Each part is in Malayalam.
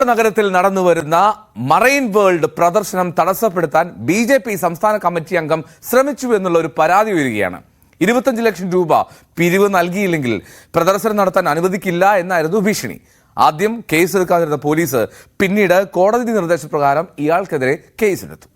നഗരത്തിൽ നടന്നുവരുന്ന മറൈൻ വേൾഡ് പ്രദർശനം തടസ്സപ്പെടുത്താൻ ബി.ജെ.പി. സംസ്ഥാന കമ്മിറ്റി അംഗം ശ്രമിച്ചു എന്നുള്ള ഒരു പരാതി ഉയരുകയാണ്. 25 ലക്ഷം രൂപ പിരിവ് നൽകിയില്ലെങ്കിൽ പ്രദർശനം നടത്താൻ അനുവദിക്കില്ല എന്നായിരുന്നു ഭീഷണി. ആദ്യം കേസെടുക്കാതിരുന്ന പോലീസ് പിന്നീട് കോടതി നിർദ്ദേശപ്രകാരം ഇയാൾക്കെതിരെ കേസെടുത്തു.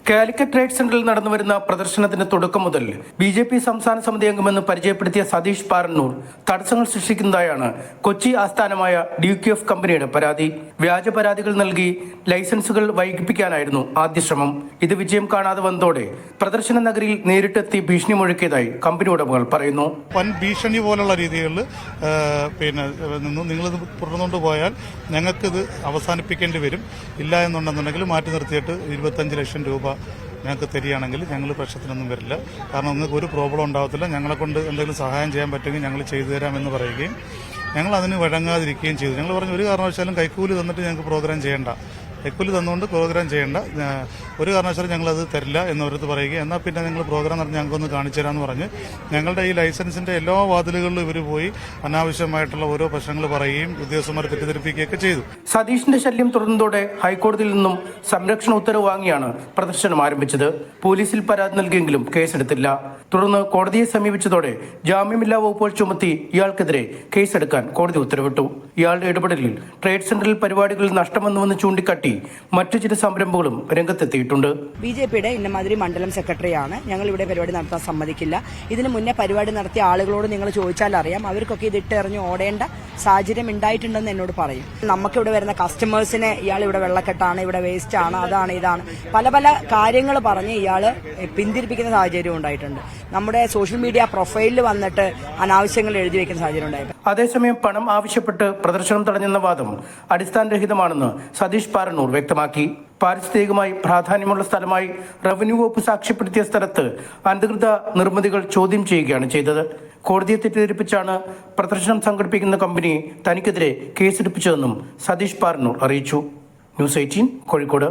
കാലിക്കറ്റ് ട്രേഡ് സെന്ററിൽ നടന്നുവരുന്ന പ്രദർശനത്തിന് തുടക്കം മുതൽ ബി.ജെ.പി. സംസ്ഥാന സമിതി അംഗമെന്ന് പരിചയപ്പെടുത്തിയ സതീഷ് പാറന്നൂർ തടസ്സങ്ങൾ സൃഷ്ടിക്കുന്നതായാണ് കൊച്ചി ആസ്ഥാനമായ DQF കമ്പനിയുടെ പരാതി. വ്യാജ പരാതികൾ നൽകി ലൈസൻസുകൾ വൈകിപ്പിക്കാനായിരുന്നു ആദ്യ ശ്രമം. ഇത് വിജയം കാണാതെ വന്നതോടെ പ്രദർശന നഗരിയിൽ നേരിട്ടെത്തി ഭീഷണി മുഴക്കിയതായി കമ്പനി ഉടമകൾ പറയുന്നു. വൻ ഭീഷണി പോലുള്ള രീതികളിൽ നിങ്ങളിത് തുടർന്നുകൊണ്ട് പോയാൽ ഞങ്ങൾക്കിത് അവസാനിപ്പിക്കേണ്ടി വരും, ഇല്ല എന്നുണ്ടെന്നുണ്ടെങ്കിൽ മാറ്റി നിർത്തിയിട്ട് 25 ലക്ഷം രൂപ ഞങ്ങൾക്ക് തരികയാണെങ്കിൽ ഞങ്ങൾ പ്രശ്നത്തിനൊന്നും വരില്ല. കാരണം നിങ്ങൾക്ക് ഒരു പ്രോബ്ലം ഉണ്ടാകത്തില്ല. ഞങ്ങളെ കൊണ്ട് എന്തെങ്കിലും സഹായം ചെയ്യാൻ പറ്റുമെങ്കിൽ ഞങ്ങൾ ചെയ്തു തരാമെന്ന് പറയുകയും ഞങ്ങൾ അതിന് വഴങ്ങാതിരിക്കുകയും ചെയ്തു. ഞങ്ങൾ പറഞ്ഞു ഒരു കാരണവശാലും കൈക്കൂലി തന്നിട്ട് ഞങ്ങൾക്ക് പ്രോഗ്രാം ചെയ്യേണ്ട, കൈക്കൂലി തന്നുകൊണ്ട് പ്രോഗ്രാം ചെയ്യേണ്ട, ഒരു കാരണവശാലും ഞങ്ങളത് തരില്ല എന്നവരടുത്ത് പറയുകയും എന്നാൽ പിന്നെ നിങ്ങൾ പ്രോഗ്രാം നടത്തി ഞങ്ങൾക്കൊന്ന് കാണിച്ചു തരാമെന്ന് പറഞ്ഞ് ഞങ്ങളുടെ ഈ ലൈസൻസിൻ്റെ എല്ലാ വാതിലുകളിലും ഇവർ പോയി അനാവശ്യമായിട്ടുള്ള ഓരോ പ്രശ്നങ്ങൾ പറയുകയും ഉദ്യോഗസ്ഥന്മാരെ തെറ്റിദ്ധരിപ്പിക്കുകയൊക്കെ ചെയ്തു. സതീഷിന്റെ ശല്യം തുടർന്നതോടെ ഹൈക്കോടതിയിൽ നിന്നും സംരക്ഷണ ഉത്തരവ് വാങ്ങിയാണ് പ്രദർശനം ആരംഭിച്ചത്. പോലീസിൽ പരാതി നൽകിയെങ്കിലും കേസെടുത്തില്ല. തുടർന്ന് കോടതിയെ സമീപിച്ചതോടെ ജാമ്യമില്ലാ വകുപ്പുകൾ ചുമത്തി ഇയാൾക്കെതിരെ കേസെടുക്കാൻ കോടതി ഉത്തരവിട്ടു. ഇയാളുടെ ഇടപെടലിൽ ട്രേഡ് സെന്ററിൽ പരിപാടികളിൽ നഷ്ടമെന്നുവെന്ന് ചൂണ്ടിക്കാട്ടി മറ്റു ചില സംരംഭങ്ങളും രംഗത്തെത്തിയിട്ടുണ്ട്. ബി.ജെ.പിയുടെ ഇന്നമാതിരി മണ്ഡലം സെക്രട്ടറിയാണ്. ഞങ്ങൾ ഇവിടെ പരിപാടി നടത്താൻ സമ്മതിക്കില്ല. ഇതിനു മുന്നേ പരിപാടി നടത്തിയ ആളുകളോട് നിങ്ങൾ ചോദിച്ചാൽ അറിയാം, അവർക്കൊക്കെ ഇതിട്ടെറിഞ്ഞ് ഓടേണ്ട സാഹചര്യം ഉണ്ടായിട്ടുണ്ടെന്ന് എന്നോട് പറയും. നമുക്കിവിടെ വരുന്ന കസ്റ്റമേഴ്സിനെ ഇയാൾ ഇവിടെ വെള്ളക്കെട്ടാണ്, ഇവിടെ വേസ്റ്റ് ആണ്, അതാണ് ഇതാണ് പല പല കാര്യങ്ങൾ പറഞ്ഞ് ഇയാൾ പിന്തിരിപ്പിക്കുന്ന സാഹചര്യം ഉണ്ടായിട്ടുണ്ട്. നമ്മുടെ സോഷ്യൽ മീഡിയ പ്രൊഫൈലിൽ വന്നിട്ട് അനാവശ്യങ്ങൾ എഴുതി വെക്കുന്ന സാഹചര്യം ഉണ്ടായിട്ടുണ്ട്. അതേസമയം പണം ആവശ്യപ്പെട്ട് പ്രദർശനം തടഞ്ഞെന്ന വാദം അടിസ്ഥാനരഹിതമാണെന്ന് സതീഷ് പാറന്നൂർ വ്യക്തമാക്കി. പാരിസ്ഥിതികമായി പ്രാധാന്യമുള്ള സ്ഥലമായി റവന്യൂ വകുപ്പ് സാക്ഷ്യപ്പെടുത്തിയ സ്ഥലത്ത് അനധികൃത നിർമ്മിതികൾ ചോദ്യം ചെയ്യുകയാണ് ചെയ്തത്. കോടതിയെ തെറ്റിദ്ധരിപ്പിച്ചാണ് പ്രദർശനം സംഘടിപ്പിക്കുന്ന കമ്പനി തനിക്കെതിരെ കേസെടുപ്പിച്ചതെന്നും സതീഷ് പാറന്നൂർ അറിയിച്ചു. ന്യൂസ് 18 കോഴിക്കോട്.